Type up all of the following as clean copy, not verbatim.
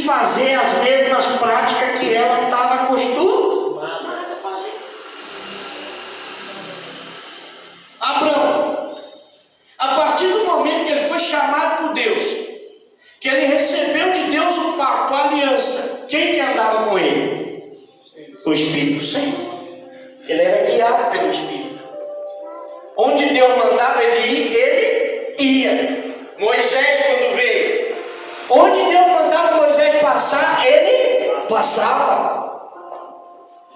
fazer as mesmas práticas que ela estava acostumada a fazer. Abraão, a partir do momento que ele foi chamado por Deus, que ele recebeu de Deus o pacto, a aliança, quem que andava com ele? O Espírito Santo. Ele era guiado pelo Espírito. Onde Deus mandava ele ia. Moisés, quando veio, onde Deus mandava Moisés passar, ele passava.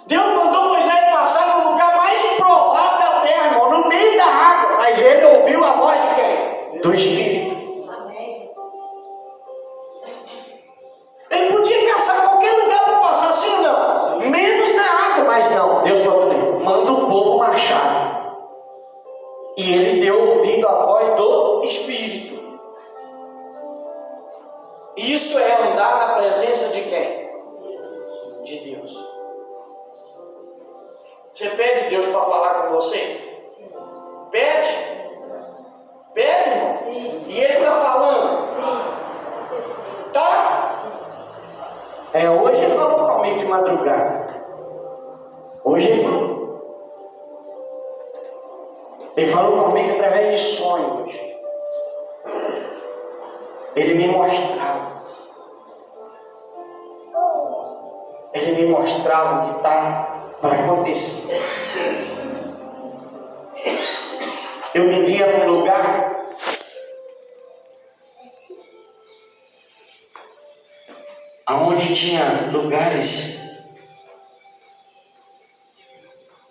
Deus mandou Moisés passar no lugar mais improvável da terra, irmão, no meio da água. Mas ele ouviu a voz de quem? Do Espírito. Ele podia caçar qualquer lugar para passar, sim ou não? Menos na água, mas não. Deus falou, manda o povo marchar. E ele deu ouvido à voz do Espírito. Isso é andar na presença de quem? De Deus. Você pede Deus para falar com você? Pede? Pede, irmão? Sim. E ele está falando? Sim. Tá? Hoje ele falou comigo de madrugada. Hoje ele falou. Ele falou comigo através de sonho hoje. Ele me mostrava. Ele me mostrava o que está para acontecer. Eu me via num lugar aonde tinha lugares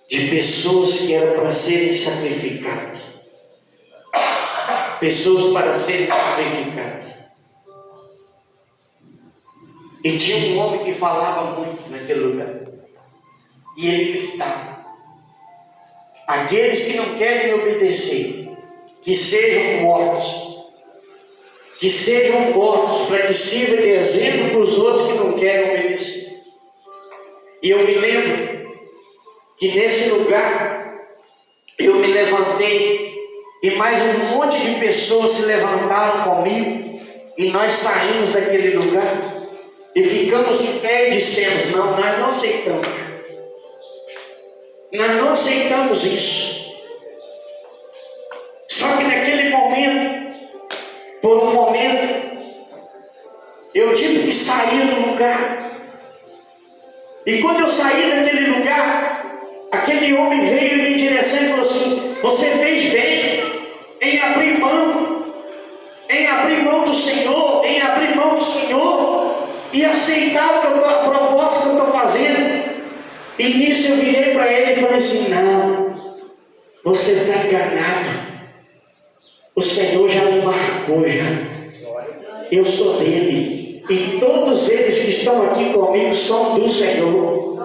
de pessoas que eram para serem sacrificadas. Pessoas para serem sacrificadas. E tinha um homem que falava muito naquele lugar. E ele gritava: aqueles que não querem me obedecer, que sejam mortos. Que sejam mortos, para que sirva de exemplo para os outros que não querem obedecer. E eu me lembro que nesse lugar eu me levantei e mais um monte de pessoas se levantaram comigo e nós saímos daquele lugar e ficamos de pé e dissemos: não, nós não aceitamos. Nós não aceitamos isso. Só que naquele momento, por um momento, eu tive que sair do lugar. E quando eu saí daquele lugar, aquele homem veio em minha direção e falou assim: você fez bem em abrir mão do Senhor, em abrir mão do Senhor e aceitar a proposta que eu estou fazendo. E nisso eu virei para ele e falei assim: não, você está enganado. O Senhor já me marcou já. Eu sou dele. E todos eles que estão aqui comigo são do Senhor.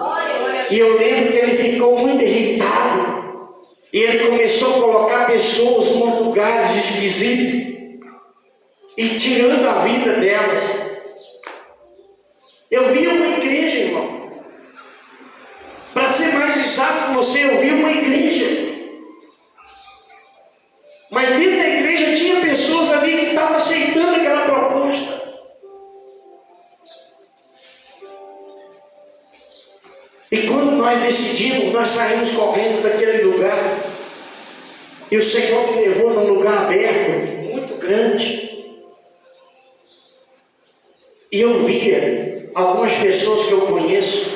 E eu lembro que ele ficou muito irritado. E ele começou a colocar pessoas em lugares esquisitos. E tirando a vida delas. Eu vi uma igreja, irmão. Para ser mais exato com você, eu vi uma igreja. Mas dentro da igreja tinha pessoas ali que estavam aceitando aquela proposta. E quando nós decidimos, nós saímos correndo daquele lugar. E o Senhor me levou num lugar aberto, muito grande. E eu via algumas pessoas que eu conheço,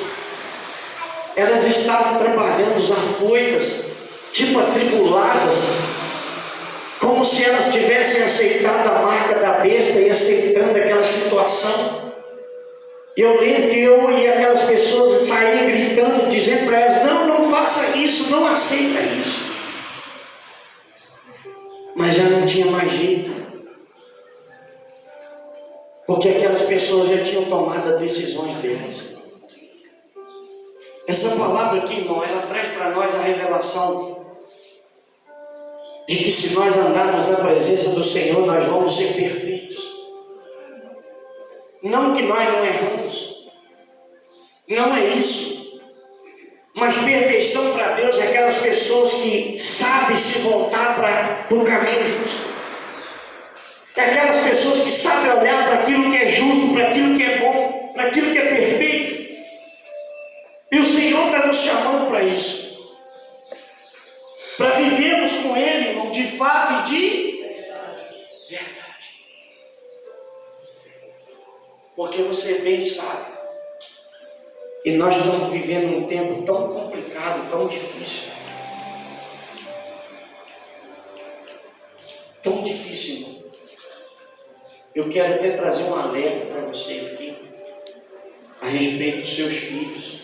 elas estavam trabalhando afoitas, tipo atribuladas, como se elas tivessem aceitado a marca da besta e aceitando aquela situação. Eu lembro que eu e aquelas pessoas saíam gritando, dizendo para elas: não, não faça isso, não aceita isso. Mas já não tinha mais jeito, porque aquelas pessoas já tinham tomado as decisões delas. Essa palavra aqui, irmão, ela traz para nós a revelação de que se nós andarmos na presença do Senhor, nós vamos ser perfeitos. Não que nós não erramos, não é isso. Mas perfeição para Deus é aquelas pessoas que sabem se voltar para o caminho justo. É aquelas pessoas que sabem olhar para aquilo que é justo, para aquilo que é bom. para aquilo que é perfeito. E o Senhor está nos chamando para isso. Para vivermos com Ele, irmão, de fato e de verdade. Porque você bem sabe. E nós estamos vivendo um tempo tão complicado, tão difícil. Tão difícil, irmão. Eu quero até trazer um alerta para vocês aqui. A respeito dos seus filhos.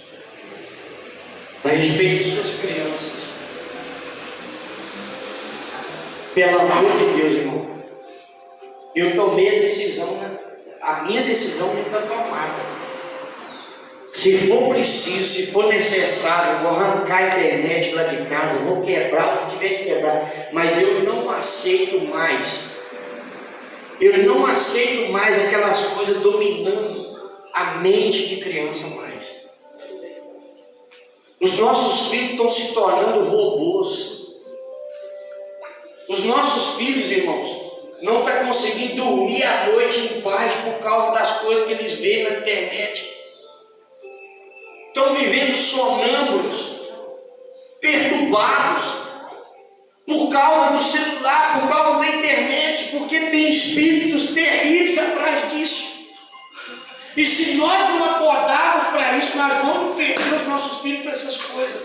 A respeito de suas crianças. Pelo amor de Deus, irmão. Eu tomei a decisão, né? A minha decisão não está tomada. Se for preciso, se for necessário, eu vou arrancar a internet lá de casa, vou quebrar o que tiver de quebrar. Mas eu não aceito mais. Eu não aceito mais aquelas coisas dominando a mente de criança mais. Os nossos filhos estão se tornando robôs. Os nossos filhos, irmãos, não estão conseguindo dormir à noite em paz por causa das coisas que eles veem na internet. Estão vivendo sonâmbulos, perturbados, por causa do celular, por causa da internet, porque tem espíritos terríveis atrás disso. E se nós não acordarmos para isso, nós vamos perder os nossos filhos para essas coisas.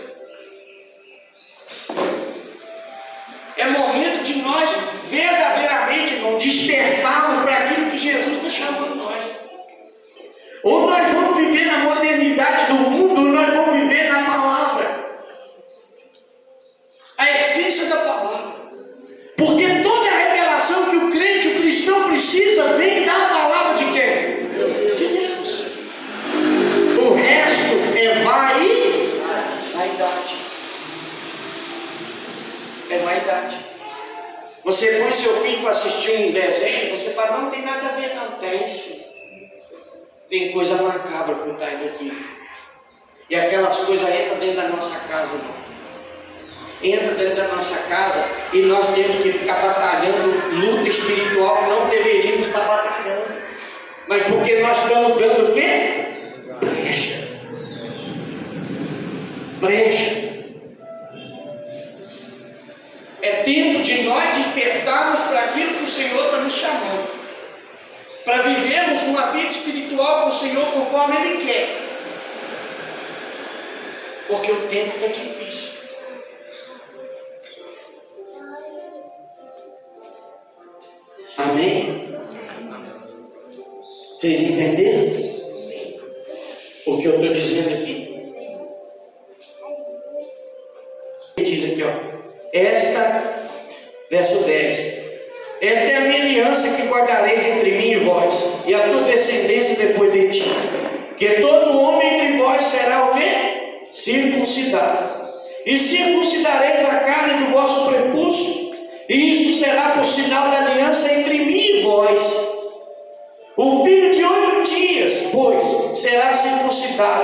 É momento de nós verdadeiramente, irmão, despertarmos para aquilo que Jesus está chamando nós. Ou nós vamos viver na modernidade do mundo, ou nós vamos viver na palavra. A essência da palavra. Porque toda a revelação que o crente, o cristão precisa, vem da palavra de quem? De Deus. O resto é vaidade. É vaidade. Você põe seu filho para assistir um desenho, você fala, não tem nada a ver, não. Tem sim. Tem coisa macabra por trás daquilo. E aquelas coisas entram dentro da nossa casa, irmão. Entra dentro da nossa casa e nós temos que ficar batalhando luta espiritual que não deveríamos estar batalhando. Mas porque nós estamos dando o quê? Brecha. É tempo de nós despertarmos para aquilo que o Senhor está nos chamando. Para vivermos uma vida espiritual com o Senhor conforme Ele quer. Porque o tempo está difícil. Amém? Vocês entenderam o que eu estou dizendo aqui? Ele diz aqui, ó. Verso 10. Esta é a minha aliança que guardareis entre mim e vós, e a tua descendência depois de ti. Que todo homem entre vós será o quê? Circuncidado. E circuncidareis a carne do vosso prepúcio, e isto será por sinal da aliança entre mim e vós. O filho de 8 dias, pois, será circuncidado.